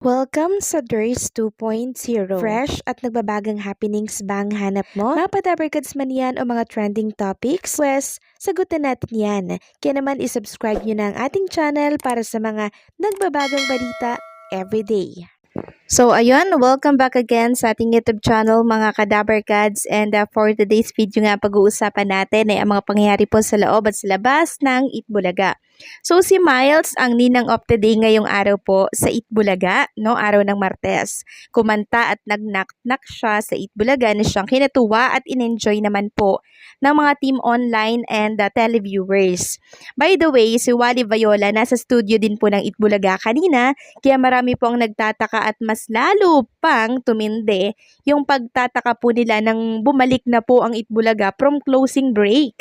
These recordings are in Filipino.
Welcome sa Durs 2.0. Fresh at nagbabagang happenings bang hanap mo? Mga padabarkads man yan o mga trending topics? Pwes, sagutin natin yan. Kaya naman isubscribe nyo na ang ating channel para sa mga nagbabagang balita everyday. So ayun, welcome back again sa ating YouTube channel mga Kadabarkads, and for today's video nga pag-uusapan natin ay ang mga pangyayari po sa loob at sa labas ng Itbulaga. So si Miles ang ninang of the day ngayong araw po sa Itbulaga, no, araw ng Martes. Kumanta at nag-knock-knock siya sa Itbulaga na siyang kinatuwa at in-enjoy naman po ng mga team online and televiewers. By the way, si Wally Viola nasa studio din po ng Itbulaga kanina, kaya marami po ang nagtataka at mas lalo pang tumindi yung pagtataka po nila nang bumalik na po ang Itbulaga from closing break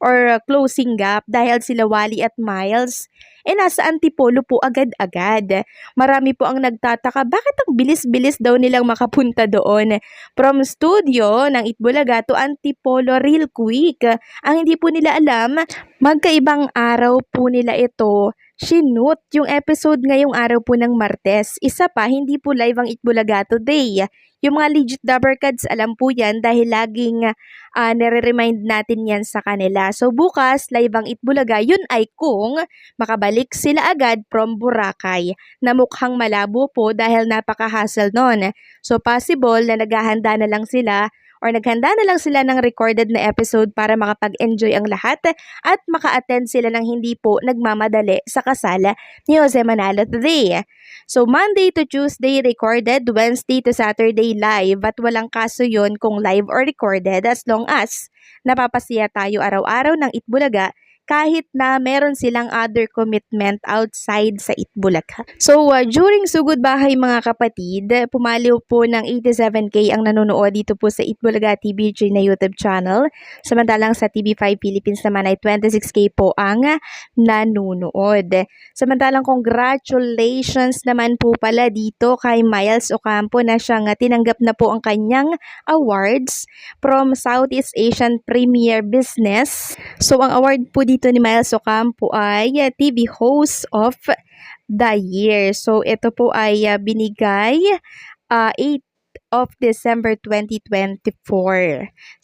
or closing gap dahil sila Wally at Miles nasa Antipolo po agad-agad. Marami po ang nagtataka bakit ang bilis-bilis daw nilang makapunta doon. From studio ng Itbulaga to Antipolo real quick. Ang hindi po nila alam, magkaibang araw po nila ito shoot yung episode ngayong araw po ng Martes. Isa pa, hindi po live ang Itbulaga today. Yung mga legit Dabarkads, alam po yan dahil laging nare-remind natin yan sa kanila. So bukas, live ang Itbulaga, yun ay kung makabalik sila agad from Boracay na mukhang malabo po dahil napaka-hassle nun. So possible na naghahanda na lang sila or naghanda na lang sila ng recorded na episode para makapag-enjoy ang lahat at maka-attend sila ng hindi po nagmamadali sa kasal ni Jose Manalo today. So Monday to Tuesday recorded, Wednesday to Saturday live, at walang kaso yun kung live or recorded as long as napapasiya tayo araw-araw ng Itbulaga kahit na meron silang other commitment outside sa Itbulaga. So, during Sugod Bahay mga kapatid, pumaliw po ng 87K ang nanonood dito po sa Itbulaga TVJ na YouTube channel. Samantalang sa TV5 Philippines naman ay 26K po ang nanonood. Samantalang congratulations naman po pala dito kay Miles Ocampo na siyang tinanggap na po ang kanyang awards from Southeast Asian Premier Business. So, ang award po dito ni Miles Ocampo ay TV Host of the Year. So, ito po ay binigay 8 of December 2024.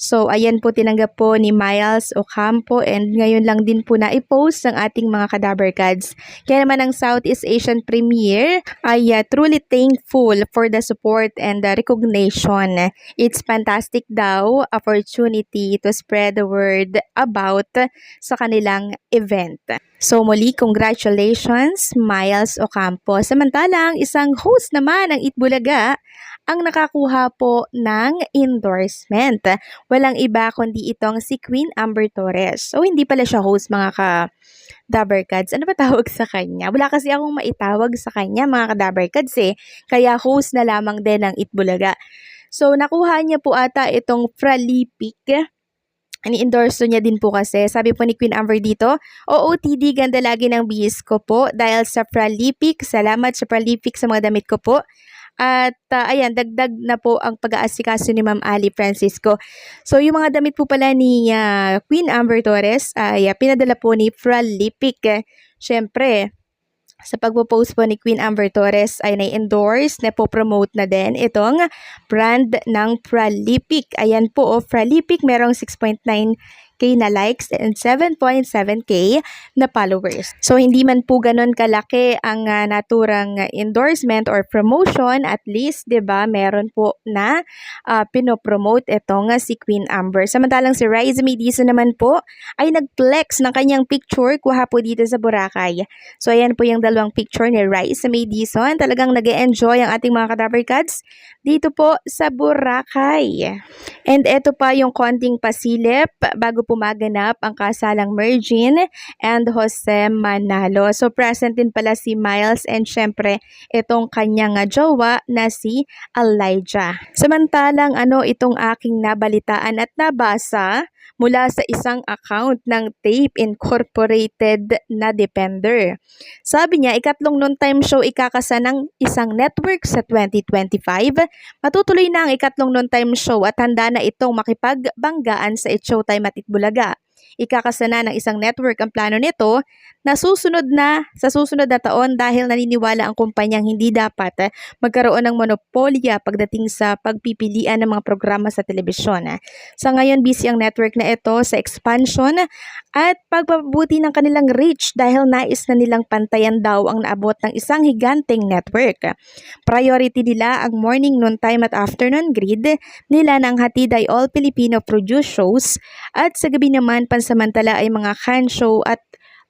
So, ayan po tinanggap po ni Miles Ocampo, and ngayon lang din po na-post ng ating mga Kadabarkads. Kaya naman ang Southeast Asian Premier ay truly thankful for the support and the recognition. It's fantastic daw opportunity to spread the word about sa kanilang event. So muli, congratulations Miles Ocampo. Samantalang isang host naman ng Itbulaga ang nakakuha po ng endorsement. Walang iba kundi itong si Queen Amber Torres. So hindi pala siya host mga Dabarkads. Ano ba tawag sa kanya? Wala kasi akong maitawag sa kanya mga Dabarkads Kaya host na lamang din ng Itbulaga. So nakuha niya po ata itong Fralipik. Ni-endorse niya din po kasi. Sabi po ni Queen Amber dito, OOTD, ganda lagi ng bihis ko po dahil sa Fralipik. Salamat sa Fralipik sa mga damit ko po. At ayan, dagdag na po ang pag-aasikaso ni Ma'am Ali Francisco. So yung mga damit po pala ni Queen Amber Torres ay pinadala po ni Fralipik. Siyempre, sa pagpo-post po ni Queen Amber Torres ay na-endorse, na-promote na din itong brand ng Fralipik. Ayan po, Fralipik, merong 6.9K na likes and 7.7K na followers. So, hindi man po ganun kalaki ang naturang endorsement or promotion, at least, 'di ba, meron po na pinopromote itong si Queen Amber. Samantalang si Rise Mediso naman po ay nag-flex ng kanyang picture kuha po dito sa Boracay. So, ayan po yung dalawang picture ni Rise Mediso. Talagang nag-e-enjoy ang ating mga Kadabarkads dito po sa Boracay. And eto pa yung konting pasilip bago pumaganap ang kasalang Mergin and Jose Manalo. So present din pala si Miles and syempre itong kanyang jowa na si Elijah. Samantalang itong aking nabalitaan at nabasa mula sa isang account ng Tape Incorporated na Depender. Sabi niya, ikatlong noontime show ikakasa ng isang network sa 2025. Matutuloy na ang ikatlong noontime show at handa na itong makipagbanggaan sa It's Showtime at Itbulaga. Ikakasa na ng isang network ang plano nito sa susunod na taon dahil naniniwala ang kumpanyang hindi dapat magkaroon ng monopolya pagdating sa pagpipilian ng mga programa sa telebisyon. Sa ngayon, busy ang network na ito sa expansion at pagpapabuti ng kanilang reach dahil nais na nilang pantayan daw ang naabot ng isang higanteng network. Priority nila ang morning, noontime at afternoon grid nila ng hatid ay all Filipino produced shows at sa gabi naman pansamantala ay mga can show at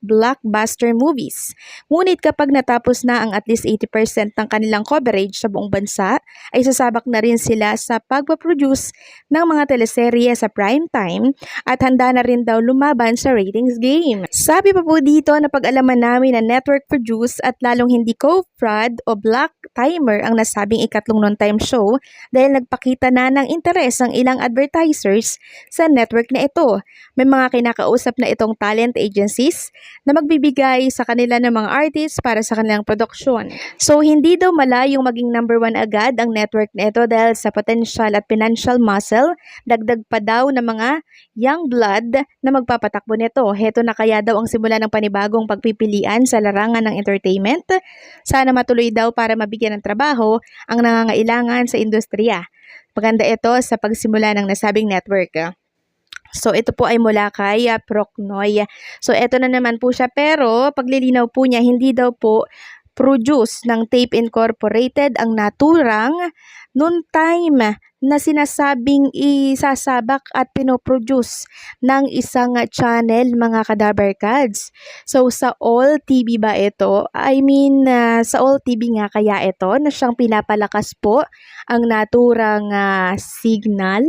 blockbuster movies. Ngunit kapag natapos na ang at least 80% ng kanilang coverage sa buong bansa, ay sasabak na rin sila sa pagpaproduce ng mga teleserye sa prime time at handa na rin daw lumaban sa ratings game. Sabi pa po dito na pag-alaman namin na network produce at lalong hindi co-fraud o black timer ang nasabing ikatlong noontime show dahil nagpakita na ng interes ang ilang advertisers sa network na ito. May mga kinakausap na itong talent agencies na magbibigay sa kanila ng mga artists para sa kanilang produksyon. So, hindi daw malayong maging number 1 agad ang network na ito dahil sa potential at financial muscle, dagdag pa daw ng mga young blood na magpapatakbo nito. Heto na kaya daw ang simula ng panibagong pagpipilian sa larangan ng entertainment. Sana matuloy daw para mabigyan ng trabaho ang nangangailangan sa industriya. Maganda ito sa pagsimula ng nasabing network. So, ito po ay mula kay Procnoy. So, ito na naman po siya. Pero, paglilinaw po niya, hindi daw po produce ng Tape Incorporated ang naturang noontime na sinasabing isasabak at pinoproduce ng isang channel, mga Kadabarkads. So, sa All TV ba ito? Sa All TV nga kaya ito na siyang pinapalakas po ang naturang signal?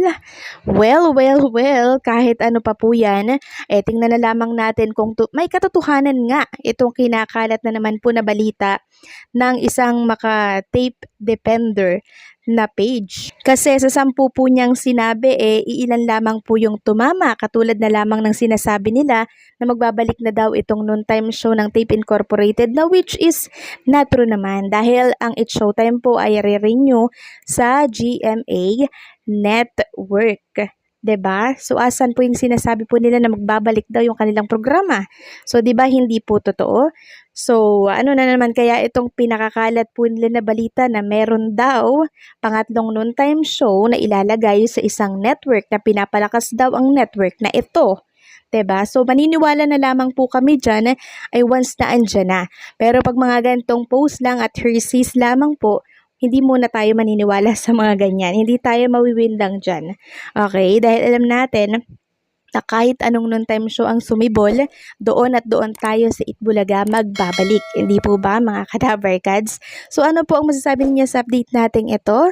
Well, kahit ano pa po yan, tingnan na lamang natin kung may katotohanan nga itong kinakalat na naman po na balita ng isang maka-tape depender na page. Kasi sa 10 po niyang sinabi, iilan lamang po yung tumama. Katulad na lamang ng sinasabi nila na magbabalik na daw itong noontime show ng Tape Incorporated na which is not true naman dahil ang It's Showtime po ay re-renew sa GMA Network. 'Di ba? So asan po yung sinasabi po nila na magbabalik daw yung kanilang programa? So 'di ba hindi po totoo? So ano na naman kaya itong pinakakalat po nila na balita na meron daw pangatlong noontime show na ilalagay sa isang network na pinapalakas daw ang network na ito. 'Di ba? So maniniwala na lamang po kami diyan ay once na andyan na. Pero pag mga gantong post lang at hearsays lamang po, hindi muna tayo maniniwala sa mga ganyan. Hindi tayo mawiwindang dyan. Okay? Dahil alam natin na kahit anong noontime show ang sumibol, doon at doon tayo sa Itbulaga magbabalik. Hindi po ba mga Kadabarkads? So ano po ang masasabi niyo sa update natin ito?